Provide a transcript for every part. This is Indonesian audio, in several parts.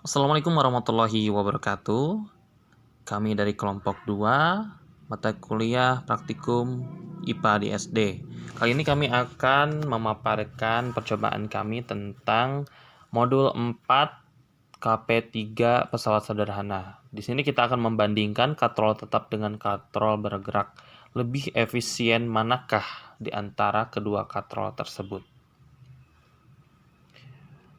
Assalamualaikum warahmatullahi wabarakatuh. Kami dari kelompok 2, mata kuliah praktikum IPA di SD. Kali ini kami akan memaparkan percobaan kami tentang modul 4 KP3 pesawat sederhana. Di sini kita akan membandingkan katrol tetap dengan katrol bergerak. Lebih efisien manakah di antara kedua katrol tersebut?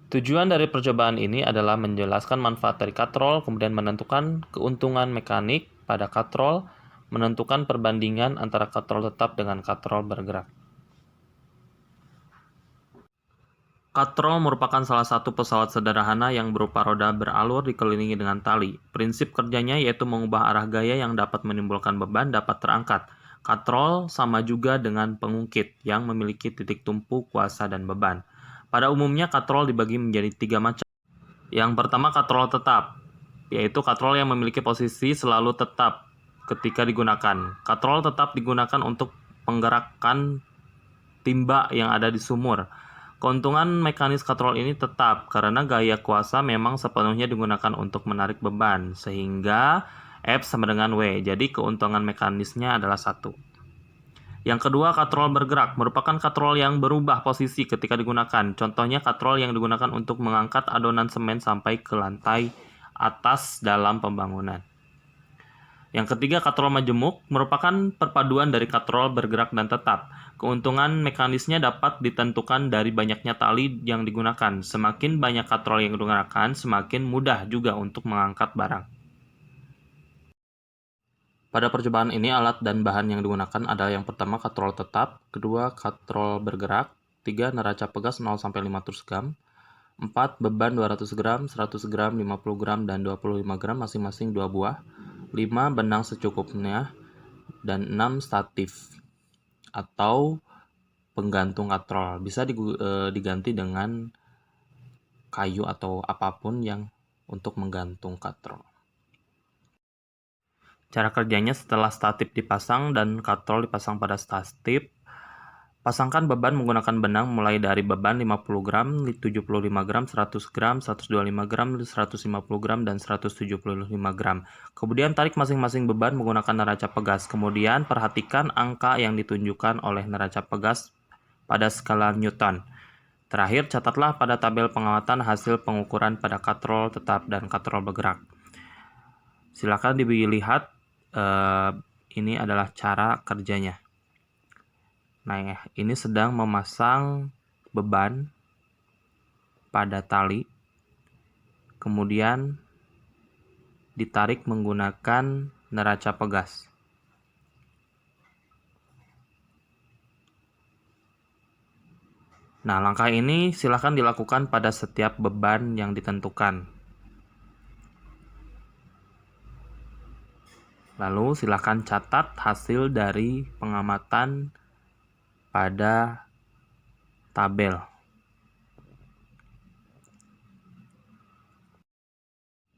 Tujuan dari percobaan ini adalah menjelaskan manfaat dari katrol, kemudian menentukan keuntungan mekanik pada katrol, menentukan perbandingan antara katrol tetap dengan katrol bergerak. Katrol merupakan salah satu pesawat sederhana yang berupa roda beralur dikelilingi dengan tali. Prinsip kerjanya yaitu mengubah arah gaya yang dapat menimbulkan beban dapat terangkat. Katrol sama juga dengan pengungkit yang memiliki titik tumpu, kuasa, dan beban. Pada umumnya katrol dibagi menjadi 3 macam. Yang pertama katrol tetap, yaitu katrol yang memiliki posisi selalu tetap ketika digunakan. Katrol tetap digunakan untuk penggerakan timba yang ada di sumur. Keuntungan mekanis katrol ini tetap karena gaya kuasa memang sepenuhnya digunakan untuk menarik beban, sehingga F sama dengan W. Jadi keuntungan mekanisnya adalah 1. Yang kedua, katrol bergerak merupakan katrol yang berubah posisi ketika digunakan. Contohnya katrol yang digunakan untuk mengangkat adonan semen sampai ke lantai atas dalam pembangunan. Yang ketiga, katrol majemuk merupakan perpaduan dari katrol bergerak dan tetap. Keuntungan mekanisnya dapat ditentukan dari banyaknya tali yang digunakan. Semakin banyak katrol yang digunakan, semakin mudah juga untuk mengangkat barang. Pada percobaan ini, alat dan bahan yang digunakan adalah yang pertama katrol tetap, kedua katrol bergerak, 3 neraca pegas 0-5 tools gram, 4 beban 200 gram, 100 gram, 50 gram, dan 25 gram masing-masing 2 buah, 5 benang secukupnya, dan 6 statif atau penggantung katrol. Bisa diganti dengan kayu atau apapun yang untuk menggantung katrol. Cara kerjanya setelah statif dipasang dan katrol dipasang pada statif, pasangkan beban menggunakan benang mulai dari beban 50 gram, 75 gram, 100 gram, 125 gram, 150 gram, dan 175 gram. Kemudian tarik masing-masing beban menggunakan neraca pegas. Kemudian perhatikan angka yang ditunjukkan oleh neraca pegas pada skala Newton. Terakhir, catatlah pada tabel pengamatan hasil pengukuran pada katrol tetap dan katrol bergerak. Silakan dilihat. Ini adalah cara kerjanya. Nah, ini sedang memasang beban pada tali, kemudian ditarik menggunakan neraca pegas. Nah, langkah ini silakan dilakukan pada setiap beban yang ditentukan. Lalu silakan catat hasil dari pengamatan pada tabel.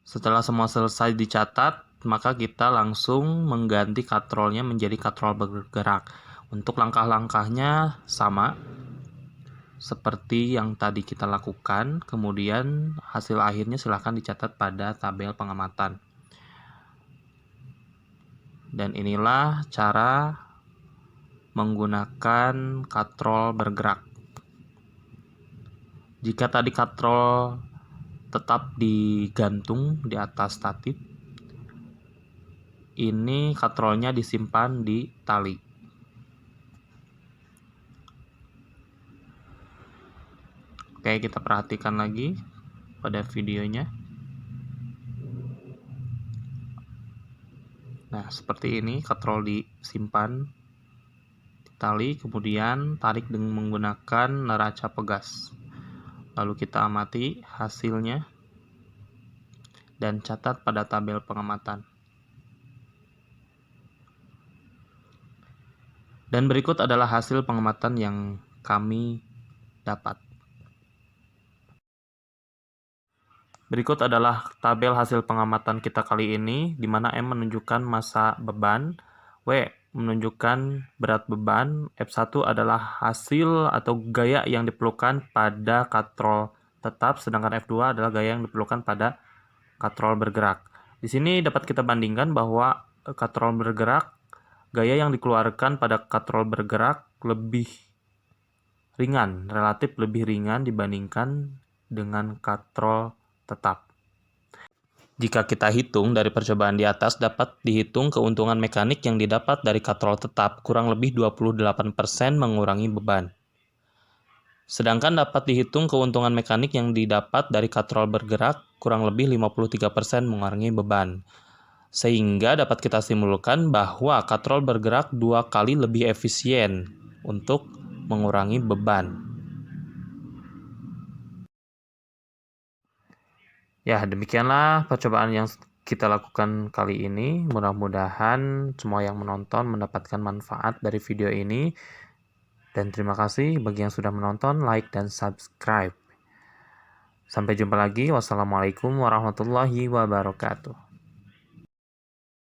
Setelah semua selesai dicatat, maka kita langsung mengganti katrolnya menjadi katrol bergerak. Untuk langkah-langkahnya sama seperti yang tadi kita lakukan, kemudian hasil akhirnya silakan dicatat pada tabel pengamatan. Dan inilah cara menggunakan katrol bergerak. Jika tadi katrol tetap digantung di atas statif, ini katrolnya disimpan di tali. Oke, kita perhatikan lagi pada videonya. Nah, seperti ini katrol disimpan di tali, kemudian tarik dengan menggunakan neraca pegas. Lalu kita amati hasilnya dan catat pada tabel pengamatan. Dan berikut adalah hasil pengamatan yang kami dapat. Berikut adalah tabel hasil pengamatan kita kali ini, di mana M menunjukkan massa beban, W menunjukkan berat beban, F1 adalah hasil atau gaya yang diperlukan pada katrol tetap, sedangkan F2 adalah gaya yang diperlukan pada katrol bergerak. Di sini dapat kita bandingkan bahwa katrol bergerak, gaya yang dikeluarkan pada katrol bergerak lebih ringan, relatif lebih ringan dibandingkan dengan katrol tetap. Jika kita hitung dari percobaan di atas, dapat dihitung keuntungan mekanik yang didapat dari katrol tetap, kurang lebih 28% mengurangi beban. Sedangkan dapat dihitung keuntungan mekanik yang didapat dari katrol bergerak, kurang lebih 53% mengurangi beban. Sehingga dapat kita simpulkan bahwa katrol bergerak 2 kali lebih efisien untuk mengurangi beban. Ya, demikianlah percobaan yang kita lakukan kali ini. Mudah-mudahan semua yang menonton mendapatkan manfaat dari video ini. Dan terima kasih bagi yang sudah menonton, like, dan subscribe. Sampai jumpa lagi. Wassalamualaikum warahmatullahi wabarakatuh.